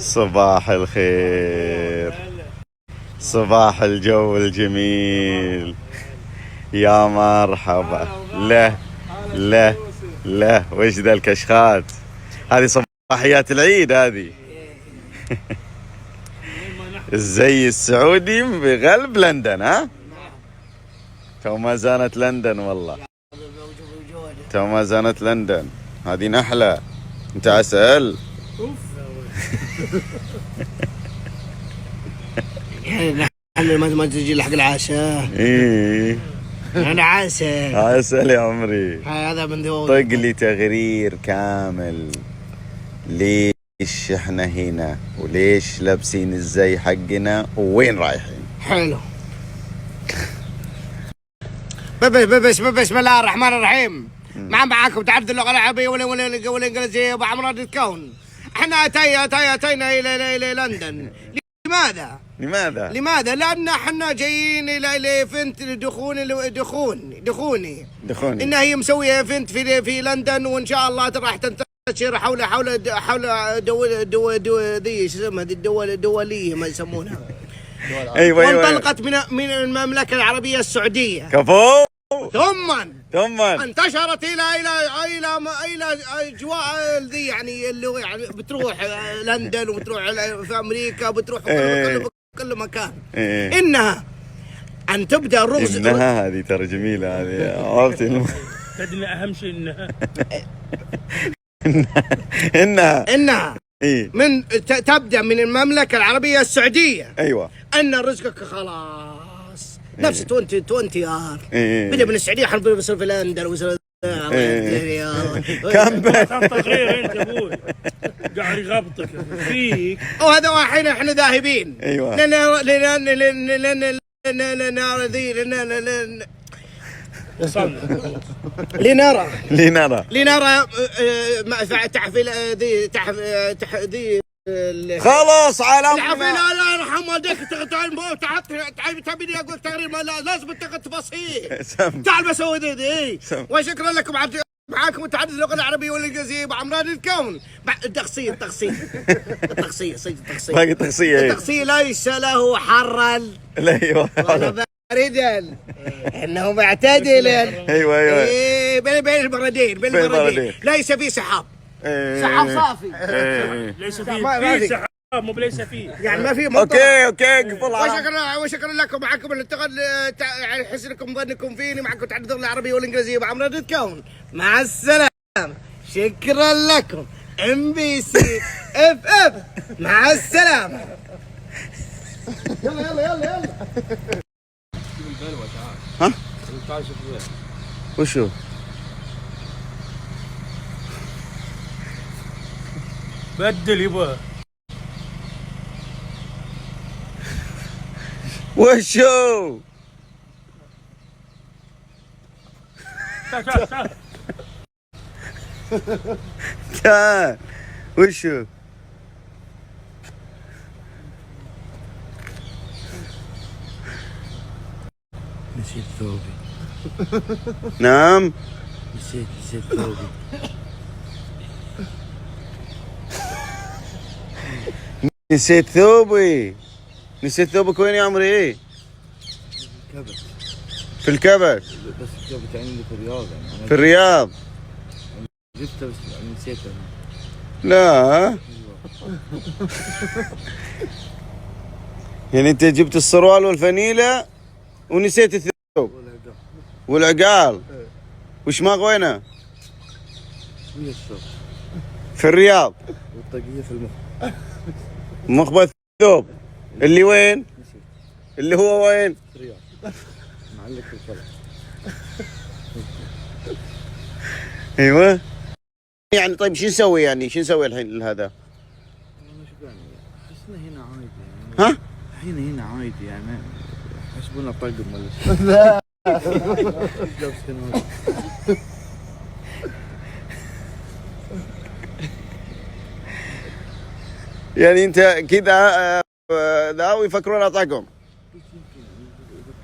صباح الخير، صباح الجو الجميل، يا مرحبا. لا لا لا، وش ذا الكشخات؟ هذه صباحيات العيد هذه. الزي السعودي بغلب لندن. ها تو ما زانت لندن والله، تو ما زانت لندن. هذه نحلة. انت عسل. ما تجي لحق العشاء. ايه انا عسل. عسل يا عمري. هذا من ذوق. طق لي تغرير كامل. ليش احنا هنا وليش لابسين الزي حقنا ووين رايحين؟ حلو. بسم الله الرحمن الرحيم. معاكم تعرف اللغه العربيه والانجليزيه ابو عمران الكون. احنا اتينا الى لندن. لماذا؟ لأن احنا جايين إلى فنت دخوني. إن هي مسوية فنت في لندن، وإن شاء الله راح تنتشر حول ذي شو اسمها الدولية ما يسمونها. أيوة. وانطلقت من المملكة العربية السعودية. كفو. ثم انتشرت الى اجواء ذي، يعني اللي يعني بتروح لندن وبتروح في امريكا، بتروح كل مكان. انها ان تبدا الرغز. انها هذه ترى جميله هذه، عرفتي؟ اهم شيء انها إيه؟ من تبدا من المملكه العربيه السعوديه. ايوه. ان رزقك خلاص نفس 20 ار. بدا من السعوديه حرب بيصير في لندن ويصير كم تغيير انت ابوي قاعد يغبطك فيك. وهذا واحد احنا ذاهبين. ايوه. لنرى تحفيل ذي خلاص على لا يرحم والديك. تبيني اقول تقرير ما لازم تاخذ تفاصيل. تعال بسوي ذي. وشكرا لكم. معاكم متحدث اللغه العربيه والانجليزيه ابو عمران الكون. التقصير باقي تقصير ليس له حرا ايوه ولا باردا، انه معتدلا. ايوه بين البردين ليس في سحاب. سحاب صافي. ليس في سحاب، مو ليس فيه يعني ما في. اوكي قفل. وشكرا لكم. معكم الانتقاد حسنكم ظنكم فيني. معكم تعرف اللغه العربيه والانجليزيه ابو عمران الكون. مع السلامه. شكرا لكم. MBC FF. مع السلامه. يلا ها وشو بدل يبا وشو تعال. وشو نسيت ثوبي. نعم نسيت ثوبي. نسيت ثوبك وين يا عمري؟ ايه في الكبت. بس الكبت عندي في الرياض. يعني في الرياض جبته بس نسيته. لا يعني انت جبت السروال والفانيلة ونسيت الثوب والعقال. وش ما وينه؟ في الرياض. والطاقية في مخبى الثوب اللي وين؟ اللي هو وين؟ في الرياض. معلق في الفلك. ايوه. يعني طيب شو نسوي الحين هذا؟ احسنا هنا عادي يعني. ها؟ هنا عادي يعني. حسبونا طقم ولا شيء. لا. يعني انت كذا ذا ويفكرون طقم.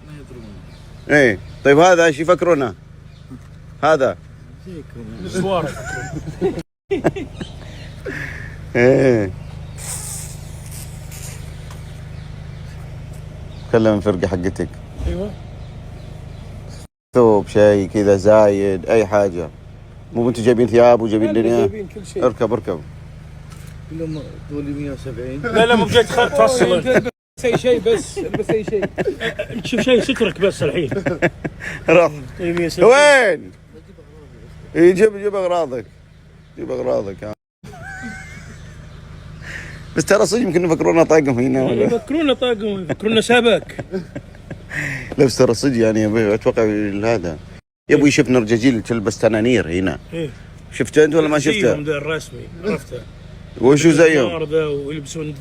ما يدرون. ايه طيب هذا ايش يفكرونه؟ هذا سوارة. ايه كلم الفرقة حقتك. ايوه ثوب شيء كذا زايد اي حاجة، مو انتوا جايبين ثياب وجايبين دنيا. جايبين كل شيء. اركب كلهم طولي 170. لا مو جاي تفصل. بس اي شيء، بس البس اي شيء. شوف شيء سترك بس الحين. روح. وين؟ جيب اغراضك، جيب اغراضك. بس ترى صدق يمكن يفكرونا طاقم هنا ولا يفكرونا طاقم، يفكرونا سبك. لا بس ترى صدق يعني اتوقع هذا يبغى يشوفنا رجاجيل تلبس تنانير هنا. ايه شفته انت ولا ما شفته؟ زيهم ذا الرسمي عرفته. وشو زيهم؟ ويلبسون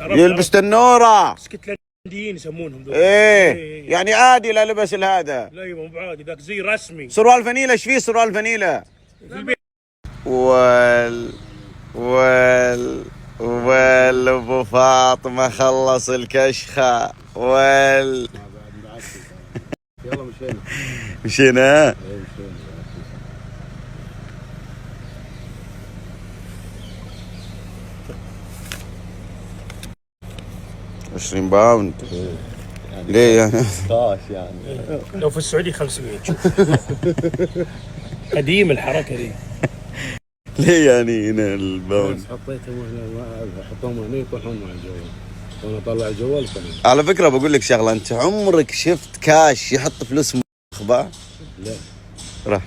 يلبس تنوره اسكتلنديين يسمونهم ذول. ايه يعني عادي لا لبس هذا. لا مو بعادي ذاك زي رسمي. سروال فانيلا، ايش فيه سروال فانيلا؟ في البيت. وال ابو فاطمه خلص الكشخه يلا مشينا 20 باوند. ليه يعني؟ طاش يعني. لو في السعوديه 500 شوف. قديم الحركه دي. ليه يعني هنا الباوند؟ حطيتهم هنا، حطهم هنا يطلعون مع الجوال، وانا اطلع الجوال كمان. على فكره بقول لك شغله، انت عمرك شفت كاش يحط فلوس مخبأ؟ لا راح.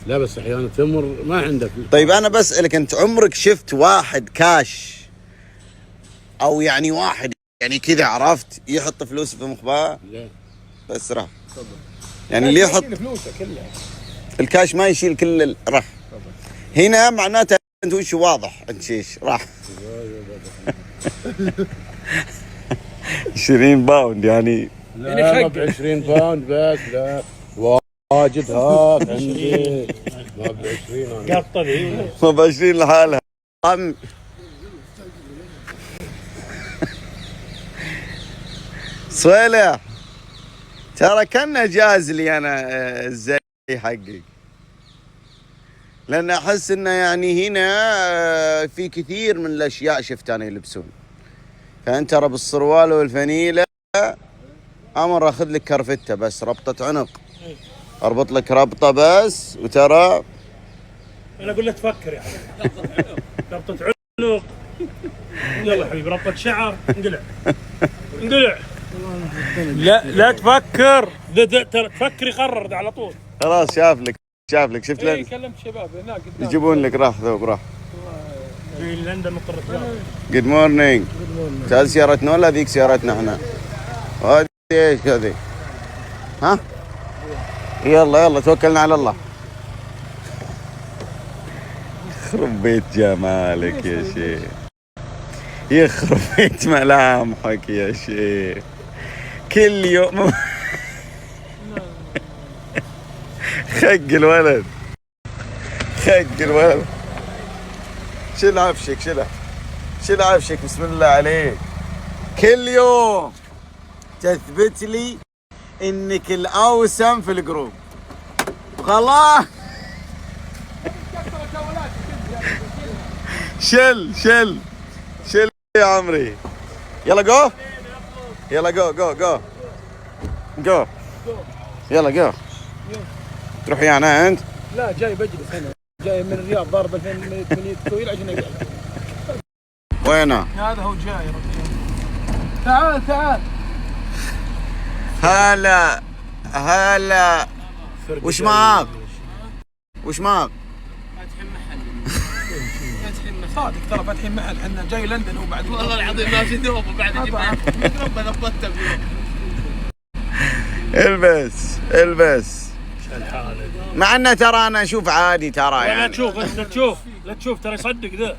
لا بس احيانا تمر ما عندك. طيب انا بسألك، انت عمرك شفت واحد كاش او يعني واحد يعني كذا عرفت يحط فلوس في مخبأ؟ لا بس راح. يعني اللي يحط فلوسه كلها الكاش ما يشيل كل راح. هنا معناته انت وش واضح انت ايش راح. 20 باوند يعني. لا ما ب 20 باوند بس، لا واجد هاك عندي. ما ب 20 انا. قطه ذي. ما ب 20 لحالها. صالح ترى كان جاز لي انا الزي حقك، لان احس انه يعني هنا في كثير من الاشياء شفت انا يلبسون. فانت ترى بالسروال والفانيله امر اخذ لك كرفته بس ربطه عنق، اربط لك ربطه بس وترى. انا اقول له تفكر يعني. ربطه عنق. يلا حبيبي ربطه شعر انقلع. انقلع. لا تفكر. ترى تفكر يقرر ده على طول. خلاص شاف لك شفت اي لك كلمت شباب هناك قدام. يجيبون لك راح ثوب راح. في لندن مطر الرجال. جود مورنينج. هذه سيارتنا ولا ذيك سيارتنا احنا؟ هذه ايش هذه؟ ها؟ يلا توكلنا على الله. يخرب بيت جمالك يا شيخ، يخرب بيت ملامحك يا شيخ. كل يوم خق الولد. شيل عفشك بسم الله عليك. كل يوم تثبت لي انك الاوسم في الجروب. خلاص شل يا عمري. يلا جو يلا جو. تروح ويانا انت؟ لا جاي بجلس هنا، جاي من الرياض ضارب 2800 كويل عشان اجي. وينه؟ هذا هو جاي. تعال هلا وش معك؟ فاتحين محل صادق ترى، فاتحين محل. احنا جاي لندن هو بعد. والله العظيم ما في دوب بعد اجيب ربنا ضبطته. البس مع انه ترى انا اشوف عادي ترى يعني. لا تشوف ترى يصدق ذا.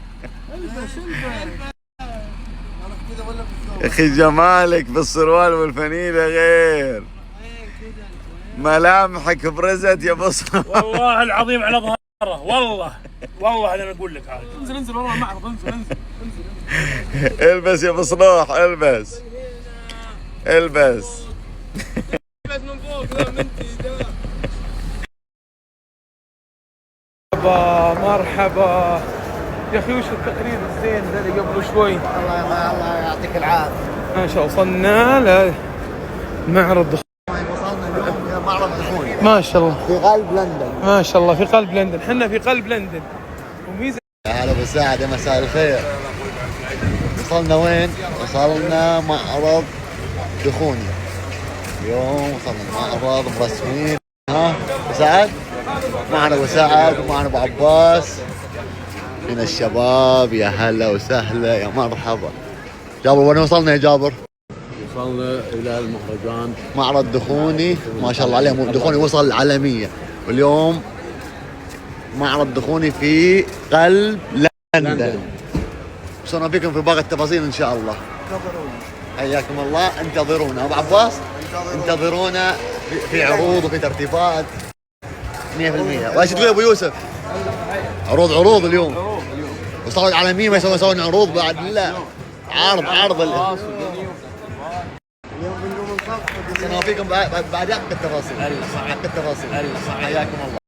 يا اخي جمالك بالسروال والفانيله غير، ملامحك برزت يا بصره. والله العظيم على ظهره. والله انا اقول لك عادي. انزل والله معرض. انزل البس يا بصلوح البس من فوق. مرحبا يا اخي. وش التقرير الزين ذا اللي قبل شوي؟ الله يعطيك العافيه. ما شاء الله وصلنا معرض دخول. وصلنا اليوم معرض دخول ما شاء الله في قلب لندن. ما شاء الله في قلب لندن، حنا في قلب لندن وميزه. هلا ابو سعد، يا مساء الخير. وصلنا وين؟ وصلنا معرض دخوني. اليوم وصلنا معرض مرسمين. ها ابو سعد؟ معنا ابو سعد ومعنا ابو عباس. هنا الشباب، يا هلا وسهلا، يا مرحبا. جابر وين وصلنا يا جابر؟ وصلنا الى المهرجان معرض دخوني، ما شاء الله عليه. دخوني وصل العالمية، واليوم معرض دخوني في قلب لندن. وصلنا فيكم في باقي التفاصيل ان شاء الله. حياكم الله، انتظرونا. ابو عباس انتظرونا في عروض وفي ترتيبات 100%. وايش تقول يا ابو يوسف؟ عروض اليوم. وصاروا العالمية ما يسوون عروض بعد. لا، عرض اليوم فيكم بعد التفاصيل. حياكم الله.